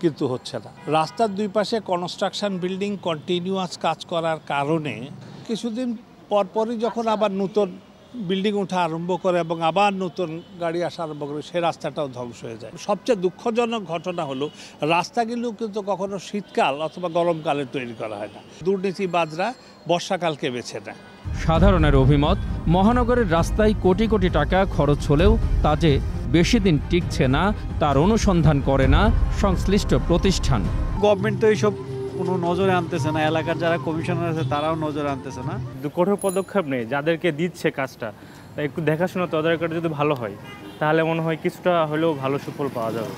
Speaker 7: কিন্তু হচ্ছে না। রাস্তার দুই পাশে কনস্ট্রাকশন বিল্ডিং কন্টিনিউয়াস কাজ করার কারণে কিছুদিন পরপরই যখন আবার নতুন বিল্ডিং ওঠা আরম্ভ করে এবং আবার নতুন গাড়ি আসা আরম্ভ করে, সেই রাস্তাটাও ধ্বংস হয়ে যায়। সবচেয়ে দুঃখজনক ঘটনা হলো রাস্তাগুলো কিন্তু কখনো শীতকাল অথবা গরমকালে তৈরি করা হয় না। দুর্নীতিবাজরা বর্ষাকালকে বেছে নেয়।
Speaker 27: সাধারণের অভিমত, মহানগরের রাস্তায় কোটি কোটি টাকা খরচ হলেও তা যে বেশি দিন টিকছে না তার অনুসন্ধান করে না সংশ্লিষ্ট প্রতিষ্ঠান।
Speaker 9: গভর্নমেন্ট তো এইসব কোনো নজরে আনতেছে না, এলাকার যারা কমিশনার আছে তারাও নজরে আনতেছে না।
Speaker 10: কঠোর পদক্ষেপ নেই, যাদেরকে দিচ্ছে কাজটা একটু দেখাশোনা তদারকি করে যদি ভালো হয় তাহলে মনে হয় কিছুটা হলেও ভালো সুফল পাওয়া যাবে।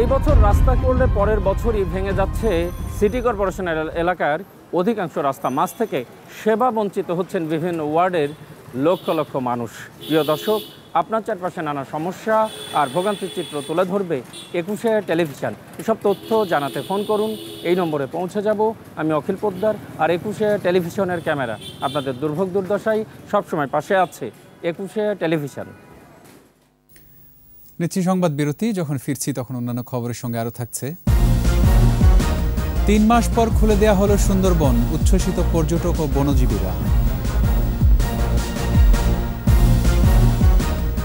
Speaker 27: এই বছর রাস্তা করলে পরের বছরই ভেঙে যাচ্ছে সিটি কর্পোরেশনের এলাকার অধিকাংশ রাস্তা। মাঝ থেকে সেবা বঞ্চিত হচ্ছেন বিভিন্ন ওয়ার্ডের লক্ষ লক্ষ মানুষ। প্রিয় দর্শক, আপনার চারপাশে নানা সমস্যা আর ভোগান্তির চিত্র তুলে ধরবে 21শে টেলিভিশন। এসব তথ্য জানাতে ফোন করুন, এই নম্বরে পৌঁছে যাব। আমি অখিল পোদ্দার, আর 21শে টেলিভিশনের ক্যামেরা আপনাদের দুর্ভোগ দুর্দশায় সবসময় পাশে আছে। 21শে টেলিভিশন।
Speaker 1: নিচ্ছি সংবাদ বিরতি, যখন ফিরছি তখন অন্যান্য খবরের সঙ্গে আরও থাকছে। 3 মাস পর খুলে দেয়া হলো সুন্দরবন, উচ্ছ্বসিত পর্যটক ও বনজীবীরা।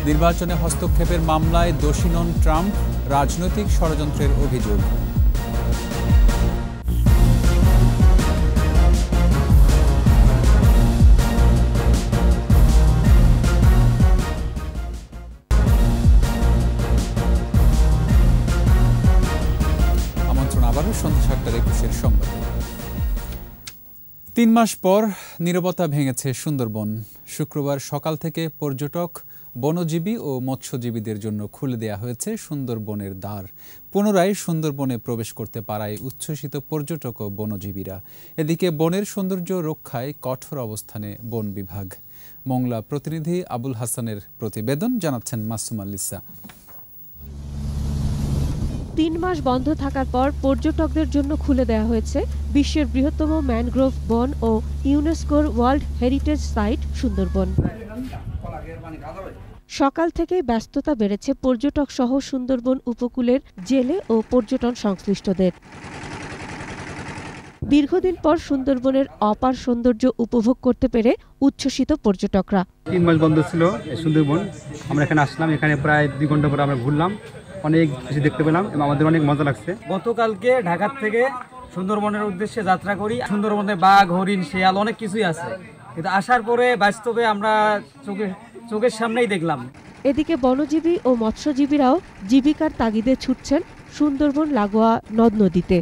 Speaker 1: নির্বাচনে হস্তক্ষেপের মামলায় দোষী নন ট্রাম্প, রাজনৈতিক ষড়যন্ত্রের অভিযোগ। আমন্ত্রণ আবারও সন্ধ্যা 7:21 সংবাদে। 3 মাস পর নীরবতা ভেঙেছে সুন্দরবন। শুক্রবার সকাল থেকে পর্যটক, বনজীবী ও মৎস্যজীবীদের জন্য খুলে দেয়া হয়েছে সুন্দরবনের দ্বার। পুনরায় সুন্দরবনে প্রবেশ করতে পারায় উচ্ছ্বসিত পর্যটক ও বনজীবীরা। এদিকে বনের সৌন্দর্য রক্ষায় কঠোর অবস্থানে বন বিভাগ। মংলা প্রতিনিধি আবুল হাসানের প্রতিবেদন, জানাচ্ছেন মাসুমা লিসা।
Speaker 3: 3 মাস বন্ধ থাকার পর পর্যটকদের জন্য খুলে দেওয়া হয়েছে বিশ্বের বৃহত্তম ম্যানগ্রোভ বন ও ইউনেস্কোর ওয়ার্ল্ড হেরিটেজ সাইট সুন্দরবন। সকাল থেকেই ব্যস্ততা বেড়েছে পর্যটক সহ সুন্দরবন উপকূলের জেলে ও পর্যটন সংশ্লিষ্টদের। দীর্ঘদিন পর সুন্দরবনের অপার সৌন্দর্য উপভোগ করতে পেরে উচ্ছ্বসিত পর্যটকরা।
Speaker 12: 3 মাস বন্ধ ছিল সুন্দরবন, আমরা এখানে আসলাম, এখানে প্রায় 2 ঘন্টা পরে আমরা ঘুরলাম, অনেক কিছু দেখতে পেলাম এবং আমাদের অনেক মজা লাগছে।
Speaker 4: গতকালকে ঢাকা থেকে সুন্দরবনের উদ্দেশ্যে যাত্রা করি। সুন্দরবনে বাঘ, হরিণ, শিয়াল অনেক কিছুই আছে, কিন্তু আসার পরে বাস্তবে আমরা চোখের সামনেই দেখলাম।
Speaker 3: এদিকে বনজীবী ও মৎস্যজীবীরাও জীবিকার তাগিদে ছুটছেন সুন্দরবন লাগোয়া নদ নদীতে।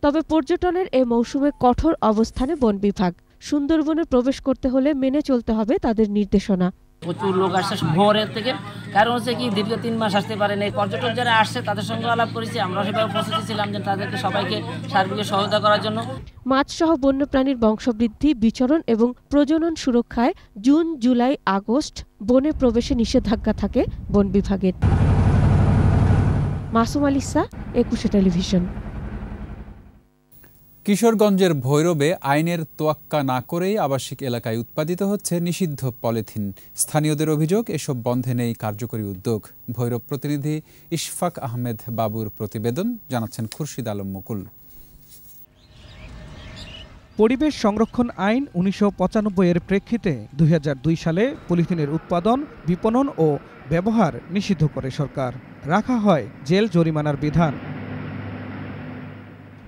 Speaker 3: তবে পর্যটনের এ মৌসুমে কঠোর অবস্থানে বন বিভাগ। সুন্দরবনে প্রবেশ করতে হলে মেনে চলতে হবে তাদের নির্দেশনা।
Speaker 13: প্রচুর লোক আসছে ভোরের থেকে, কারণ হচ্ছে কি দীর্ঘ 3 মাস আসতে পারেন। এই পর্যটক যারা আসছে তাদের সঙ্গে আলাপ করেছি, আমরা সেভাবে প্রস্তুতি ছিলাম যে তাদেরকে সবাইকে সার্বিক সহায়তা করার জন্য।
Speaker 3: মাছসহ বন্যপ্রাণীর বংশবৃদ্ধি, বিচরণ এবং প্রজনন সুরক্ষায় জুন, জুলাই, আগস্ট বনে প্রবেশে নিষেধাজ্ঞা থাকে বন বিভাগের। মাসুমা লিসা, 21শে টেলিভিশন।
Speaker 1: কিশোরগঞ্জের ভৈরবে আইনের তোয়াক্কা না করেই আবাসিক এলাকায় উৎপাদিত হচ্ছে নিষিদ্ধ পলিথিন। স্থানীয়দের অভিযোগ, এসব বন্ধে নেই কার্যকরী উদ্যোগ। ভৈরব প্রতিনিধি ইশফাক আহমেদ বাবুর প্রতিবেদন, জানাচ্ছেন খুরশিদ আলম মুকুল।
Speaker 14: পরিবেশ সংরক্ষণ আইন 1995 এর প্রেক্ষিতে 2002 সালে পলিথিনের উৎপাদন, বিপণন ও ব্যবহার নিষিদ্ধ করে সরকার। রাখা হয় জেল জরিমানার বিধান।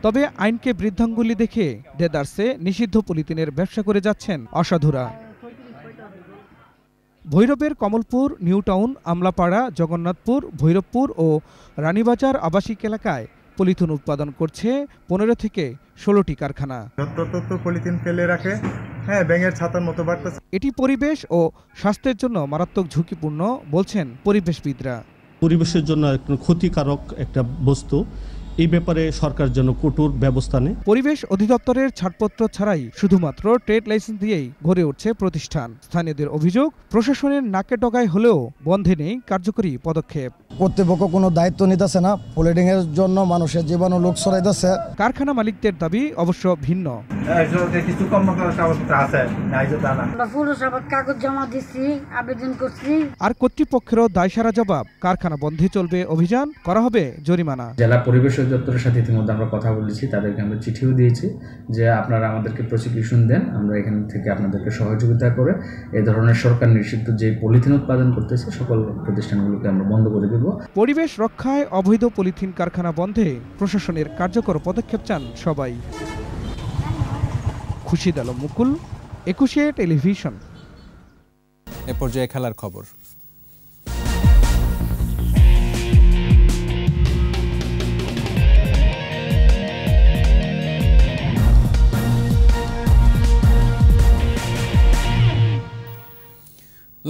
Speaker 14: তবে আইনকে বৃদ্ধাঙ্গুলি দেখে দেদারসে নিষিদ্ধ পলিথিনের ব্যবসা করে যাচ্ছেন অসাধুরা। ভৈরবের কমলপুর, নিউটাউন, আমলাপাড়া, জগন্নাথপুর, ভৈরবপুর ও রানীবাজার আবাসিক এলাকায় পলিথিন উৎপাদন করছে 15 থেকে 16টি কারখানা।
Speaker 15: পলিথিন ফেলে রাখে, ব্যাঙের ছাতার মতো বাড়তেছে।
Speaker 14: এটি পরিবেশ ও স্বাস্থ্যের জন্য মারাত্মক ঝুঁকিপূর্ণ বলছেন পরিবেশবিদরা।
Speaker 29: পরিবেশের জন্য ক্ষতিকারক একটা বস্তু, এই ব্যাপারে সরকার যেন কঠোর ব্যবস্থা নেয়।
Speaker 14: পরিবেশ অধিদপ্তরের ছাড়পত্র ছাড়াই শুধুমাত্র ট্রেড লাইসেন্স দিয়েই গড়ে উঠছে প্রতিষ্ঠান। স্থানীয়দের অভিযোগ, প্রশাসনের নাকে ডগায় হলেও বন্ধে নেই কার্যকরী পদক্ষেপ।
Speaker 2: কর্তৃপক্ষ কোনো দায়িত্ব নিতেছে না, পোলিডিং এর জন্য মানুষের জীবাণু লোক ছড়াইতেছে।
Speaker 14: কারখানা মালিকদের দাবি অবশ্য ভিন্ন।
Speaker 2: কিছু কাগজপত্র আছে,
Speaker 8: পৌরসভার কাগজ জমা দিচ্ছি, আবেদন করছি।
Speaker 14: আর কর্তৃপক্ষেরও দায়সারা জবাব, কারখানা বন্ধে চলবে অভিযান, করা হবে জরিমানা।
Speaker 16: জেলা পরিবেশ অধিদপ্তরের সাথে ইতিমধ্যে আমরা কথা বলেছি, তাদেরকে আমরা চিঠিও দিয়েছি যে আপনারা আমাদেরকে প্রসিকিউশন দেন, আমরা এখান থেকে আপনাদেরকে সহযোগিতা করে এই ধরনের সরকার নিষিদ্ধ যে পলিথিন উৎপাদন করতেছে সকল প্রতিষ্ঠানগুলোকে আমরা বন্ধ করে দেব।
Speaker 14: পরিবেশ রক্ষায় অবৈধ পলিথিন কারখানা বন্ধে প্রশাসনের কার্যকর পদক্ষেপ চান সবাই। খুশিদ আলম মুকুল, 21 টেলিভিশন।
Speaker 1: এ পর্যায়ে খেলার খবর।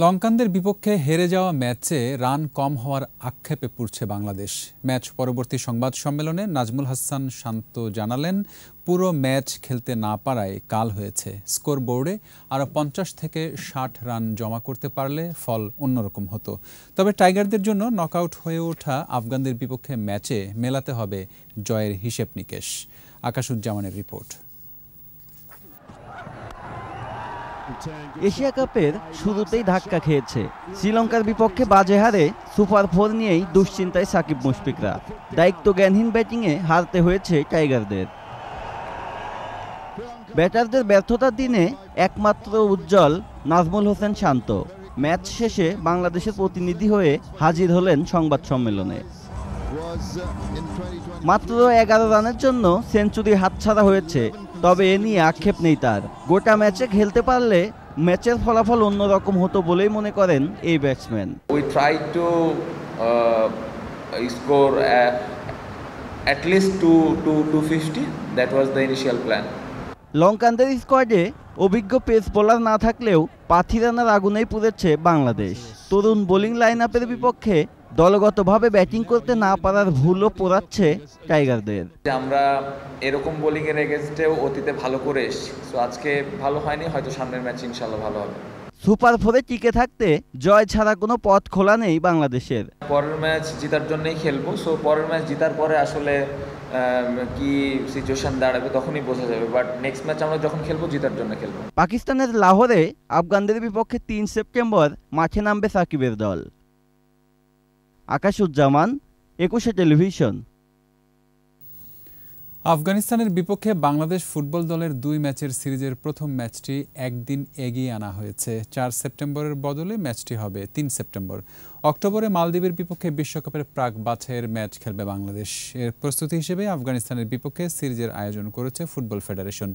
Speaker 1: লঙ্কানদের বিপক্ষে হেরে যাওয়া ম্যাচে রান কম হওয়ার আক্ষেপে পুড়ছে বাংলাদেশ। ম্যাচ পরবর্তী সংবাদ সম্মেলনে নাজমুল হাসান শান্ত জানালেন, পুরো ম্যাচ খেলতে না পারায় কাল হয়েছে। স্কোর বোর্ডে আরও 50 থেকে 60 রান জমা করতে পারলে ফল অন্যরকম হতো। তবে টাইগারদের জন্য নকআউট হয়ে ওঠা আফগানদের বিপক্ষে ম্যাচে মেলাতে হবে জয়ের হিসেব নিকেশ। আকাশুজ্জামানের রিপোর্ট।
Speaker 17: এশিয়া কাপের শুরুতেই ধাক্কা খেয়েছে শ্রীলঙ্কার বিপক্ষে বাজে হারে সুপার 4 নিয়েই দুশ্চিন্তায় সাকিব মুশফিকরা। দায়িত্বজ্ঞানহীন ব্যাটিংয়ে হারতে হয়েছে টাইগারদের। ব্যাটারদের ব্যর্থতার দিনে একমাত্র উজ্জ্বল নাজমুল হোসেন শান্ত ম্যাচ শেষে বাংলাদেশের প্রতিনিধি হয়ে হাজির হলেন সংবাদ সম্মেলনে। মাত্র 11 রানের জন্য সেঞ্চুরি হাতছাড়া হয়েছে, তবে এ নিয়ে আক্ষেপ নেই তার। গোটা ম্যাচে খেলতে পারলে ম্যাচের ফলাফল অন্যরকম হতো বলেই মনে করেন এই batsman.
Speaker 18: We tried to score at least 250. That was the initial plan.
Speaker 17: লঙ্কানদের স্কোয়াডে অভিজ্ঞ পেস বোলার না থাকলেও পাথি রানার আগুনেই পুড়েছে বাংলাদেশ। তরুণ বোলিং লাইন আপের বিপক্ষে দলগতভাবে ব্যাটিং করতে না পারার ভুলও পোড়াচ্ছে টাইগারদের।
Speaker 18: আমরা এরকম বোলিং এর এগেইনস্টেও অতীতে ভালো করে এসেছি, সো আজকে ভালো হয়নি, হয়তো সামনের ম্যাচ ইনশাআল্লাহ ভালো হবে।
Speaker 17: সুপার 4-এ টিকে থাকতে জয় ছাড়া কোনো পথ খোলা নেই বাংলাদেশের।
Speaker 18: পরের ম্যাচ জেতার জন্যই খেলবো, সো পরের ম্যাচ জেতার পরে আসলে কি সিচুয়েশন দাঁড়াবে তখনই বোঝা যাবে, বাট নেক্সট ম্যাচ আমরা যখন খেলবো জেতার জন্য খেলবো।
Speaker 17: পাকিস্তানের লাহোরে আফগানদের বিপক্ষে 3 সেপ্টেম্বর মাঠে নামবে সাকিবের দল। আকাশুজ্জামান, 21 টেলিভিশন।
Speaker 1: আফগানিস্তানের বিপক্ষে বাংলাদেশ ফুটবল দলের 2 ম্যাচের সিরিজের প্রথম ম্যাচটি একদিন এগিয়ে আনা হয়েছে। 4 সেপ্টেম্বরের বদলে ম্যাচটি হবে 3 সেপ্টেম্বর। অক্টোবরে মালদ্বীপের বিপক্ষে বিশ্বকাপের প্রাক বাছাইয়ের ম্যাচ খেলবে বাংলাদেশ। এর প্রস্তুতি হিসেবে আফগানিস্তানের বিপক্ষে সিরিজের আয়োজন করেছে ফুটবল ফেডারেশন।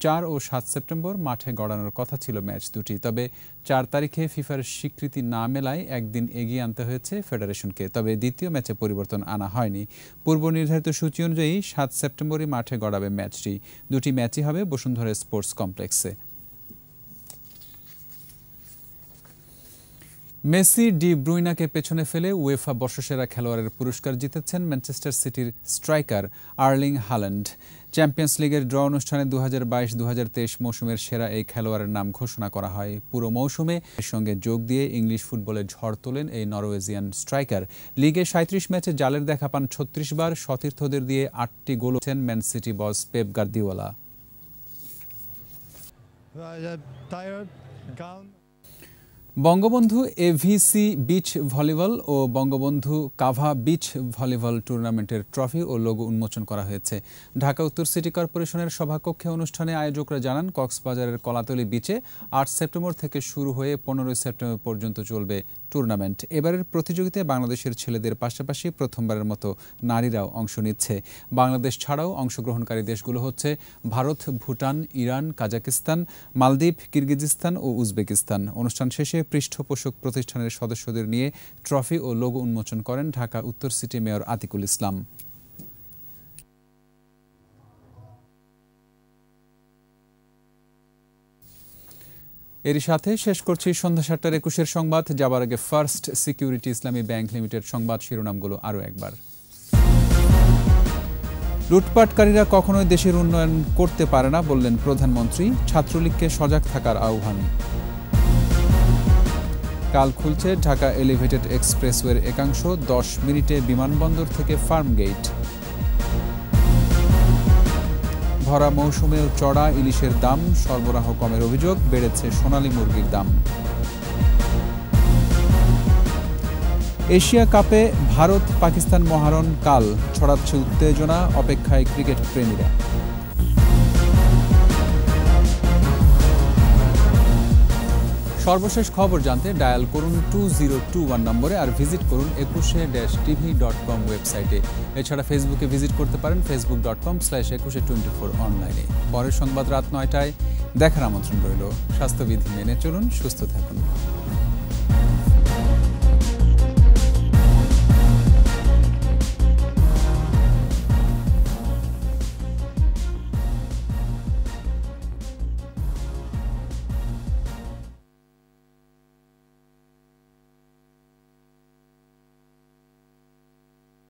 Speaker 1: 4 ও 7 সেপ্টেম্বর মাঠে গড়ানোর কথা ছিল ম্যাচ দুটি, তবে 4 তারিখে ফিফার স্বীকৃতি না মেলায় একদিন এগিয়ে আনতে হয়েছে ফেডারেশনকে। তবে দ্বিতীয় ম্যাচে পরিবর্তন আনা হয়নি। পূর্ব নির্ধারিত সূচি অনুযায়ী 7 সেপ্টেম্বরই মাঠে গড়াবে ম্যাচটি। দুটি ম্যাচই হবে বসুন্ধরা স্পোর্টস কমপ্লেক্সে। মেসি, ডি ব্রুইনাকে পেছনে ফেলে উয়েফা বর্ষসেরা খেলোয়াড়ের পুরস্কার জিতেছেন ম্যানচেস্টার সিটির স্ট্রাইকার আর্লিং হাল্যান্ড। চ্যাম্পিয়ন্স লিগের ড্র অনুষ্ঠানে 2022-2023 মৌসুমের সেরা এই খেলোয়াড়ের নাম ঘোষণা করা হয়। পুরো মৌসুমে এর সঙ্গে যোগ দিয়ে ইংলিশ ফুটবলে ঝড় তোলেন এই নরওয়েজিয়ান স্ট্রাইকার। লিগে 37 ম্যাচে জালের দেখা পান 36 বার। সতীর্থদের দিয়ে 8টি গোল করেছেন man city boss Pep Guardiola. Bangabandhu AVC beach volleyball ও বঙ্গবন্ধু কাভা বিচ ভলিবল টুর্নামেন্টের ট্রফি ও লোগো উন্মোচন করা হয়েছে। ঢাকা উত্তর সিটি কর্পোরেশনের সভাকক্ষে অনুষ্ঠানে আয়োজকরা জানান, কক্সবাজারের কলাতলী বিচে 8 সেপ্টেম্বর থেকে শুরু হয়ে 15 সেপ্টেম্বর পর্যন্ত চলবে টুর্নামেন্ট। এবারের প্রতিযোগিতায় বাংলাদেশের ছেলেদের পাশাপাশি প্রথমবারের মতো নারীরাও অংশ নিচ্ছে। বাংলাদেশ ছাড়াও অংশগ্রহণকারী দেশগুলো হচ্ছে ভারত, ভুটান, ইরান, কাজাকিস্তান, মালদ্বীপ, কিরগিজস্তান ও উজবেকিস্তান। অনুষ্ঠান শেষে পৃষ্ঠপোষক প্রতিষ্ঠানের সদস্যদের নিয়ে ট্রফি ও লোগো উন্মোচন করেন ঢাকা উত্তর সিটি মেয়র আতিকুল ইসলাম। এরই সাথে শেষ করছি সন্ধ্যা 7:21 সংবাদ। যাবার আগে ফার্স্ট সিকিউরিটি ইসলামী ব্যাংক লিমিটেড সংবাদ শিরোনামগুলো আরও একবার। লুটপাটকারীরা কখনোই দেশের উন্নয়ন করতে পারে না বললেন প্রধানমন্ত্রী। ছাত্রলীগকে সজাগ থাকার আহ্বান। কাল খুলছে ঢাকা এলিভেটেড এক্সপ্রেসওয়ের একাংশ, 10 মিনিটে বিমানবন্দর থেকে ফার্মগেট। ভরা মৌসুমেও চড়া ইলিশের দাম, সরবরাহ কমের অভিযোগ, বেড়েছে সোনালী মুরগির দাম। এশিয়া কাপে ভারত পাকিস্তান মহারণ কাল, ছড়াচ্ছে উত্তেজনা, অপেক্ষায় ক্রিকেট প্রেমীরা। সর্বশেষ খবর জানতে ডায়াল করুন 2021 নম্বরে আর ভিজিট করুন 21-tv.com ওয়েবসাইটে। এছাড়া ফেসবুকে ভিজিট করতে পারেন facebook.com/2124 অনলাইনে। পরের সংবাদ রাত 9টায় দেখার আমন্ত্রণ রইল। স্বাস্থ্যবিধি মেনে চলুন, সুস্থ থাকুন।